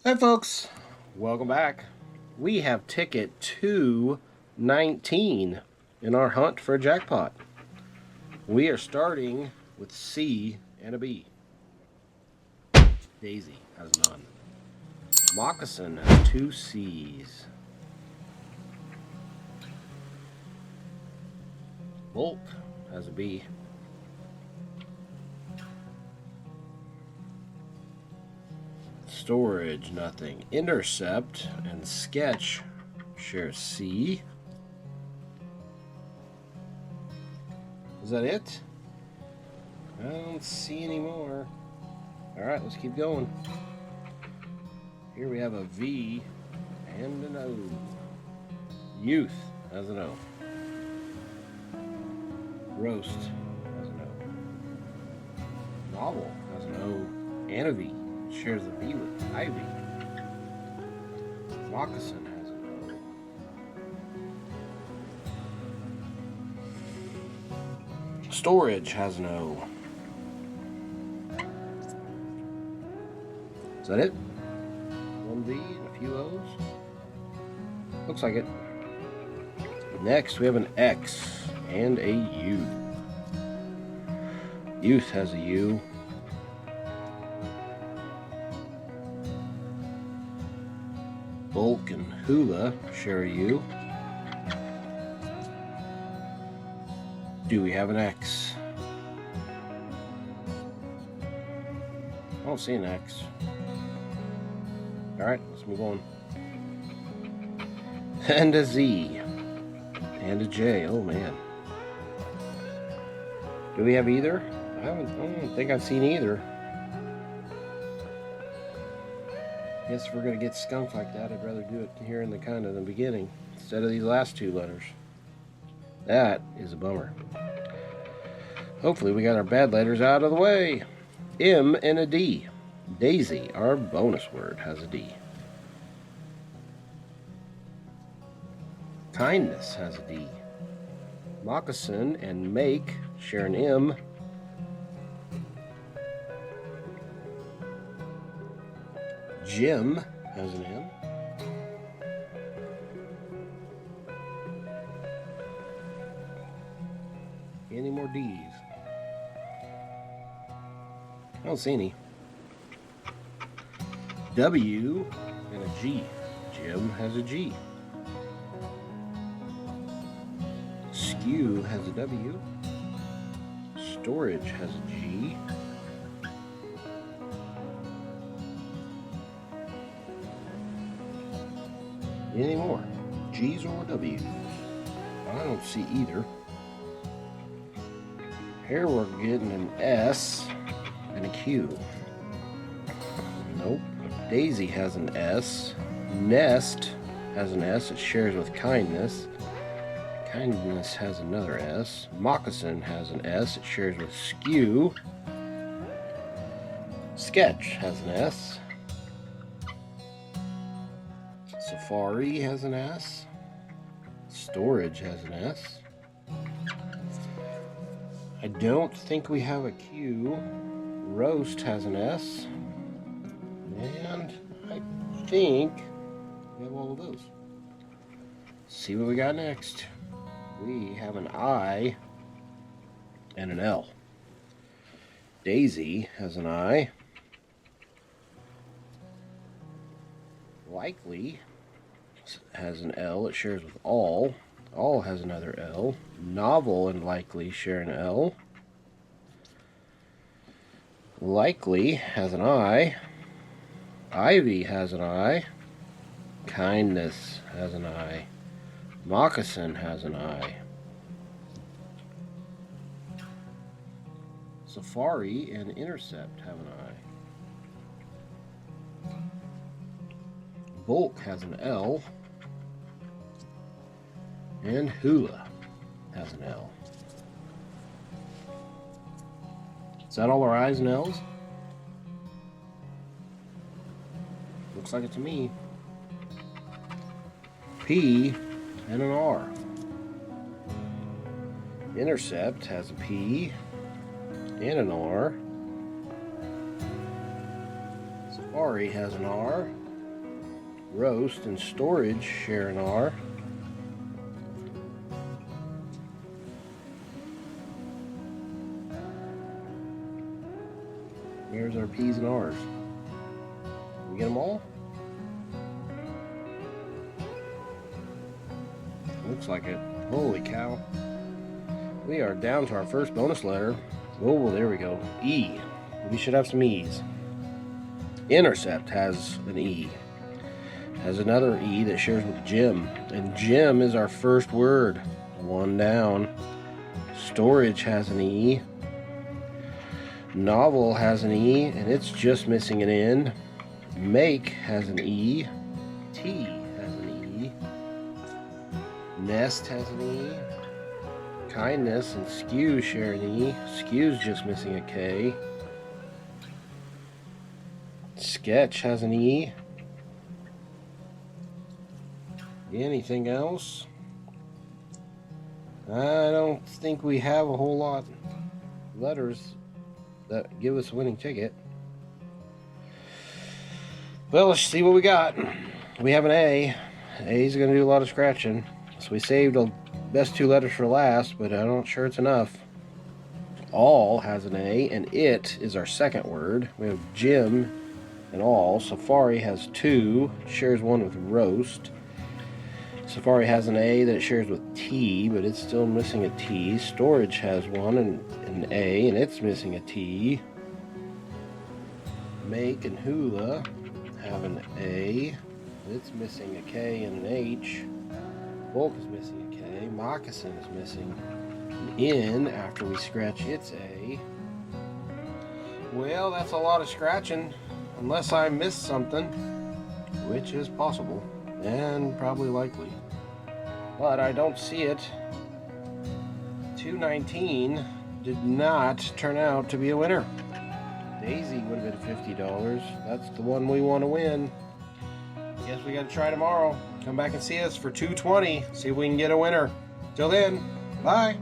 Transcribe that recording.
Hi folks, welcome back. We have ticket 219 in our hunt for a jackpot. We are starting with C and a B. Daisy has none. Moccasin has 2 C's. Bulk has a B. Storage, nothing. Intercept and Sketch share C. Is that it? I don't see any more. Alright, let's keep going. Here we have a V and an O. Youth has an O. Roast has an O. Novel has an O and a V. Shares a V with Ivy. Moccasin has an O. Storage has an O. Is that it? One V and a few O's? Looks like it. Next, we have an X and a U. Youth has a U. Bulk and Hula share a U. Do we have an X? I don't see an X. Alright, let's move on. And a Z. And a J. Oh man. Do we have either? I don't think I've seen either. Guess if we're going to get skunked like that, I'd rather do it here in the kind of the beginning instead of these last two letters. That is a bummer. Hopefully we got our bad letters out of the way. M and a D. Daisy, our bonus word, has a D. Kindness has a D. Moccasin and Make share an M. Jim has an M. Any more D's? I don't see any. W and a G. Jim has a G. Skew has a W. Storage has a G. Any more? G's or W's? I don't see either. Here we're getting an S and a Q. Nope. Daisy has an S. Nest has an S. It shares with Kindness. Kindness has another S. Moccasin has an S. It shares with Skew. Sketch has an S. Safari has an S. Storage has an S. I don't think we have a Q. Roast has an S. And I think we have all of those. See what we got next. We have an I and an L. Daisy has an I. Likely has an L. It shares with All. All has another L. Novel and Likely share an L. Likely has an I. Ivy has an I. Kindness has an I. Moccasin has an I. Safari and Intercept have an I. Bulk has an L. And Hula has an L. Is that all our I's and L's? Looks like it to me. P and an R. Intercept has a P and an R. Safari has an R. Roast and Storage share an R. There's our P's and R's. We get them all? Looks like it. Holy cow. We are down to our first bonus letter. Oh, well, there we go. E. We should have some E's. Intercept has an E. Has another E that shares with Jim. And Jim is our first word. One down. Storage has an E. Novel has an E, and it's just missing an N. Make has an E. T has an E. Nest has an E. Kindness and Skew share an E. Skew's just missing a K. Sketch has an E. Anything else? I don't think we have a whole lot of letters that give us a winning ticket. Well, let's see what we got. We have an A. A's going to do a lot of scratching. So we saved the best two letters for last, but I'm not sure it's enough. All has an A, and it is our second word. We have Jim and all. Safari has two, shares one with roast. Safari has an A that it shares with T, but it's still missing a T. Storage has one and an A, and it's missing a T. Make and Hula have an A. It's missing a K and an H. Bulk is missing a K. Moccasin is missing an N after we scratch its A. Well, that's a lot of scratching, unless I missed something, which is possible and probably likely. But I don't see it. 219 did not turn out to be a winner. Daisy would have been $50. That's the one we want to win. Guess we got to try tomorrow. Come back and see us for 220. See if we can get a winner. Till then, bye.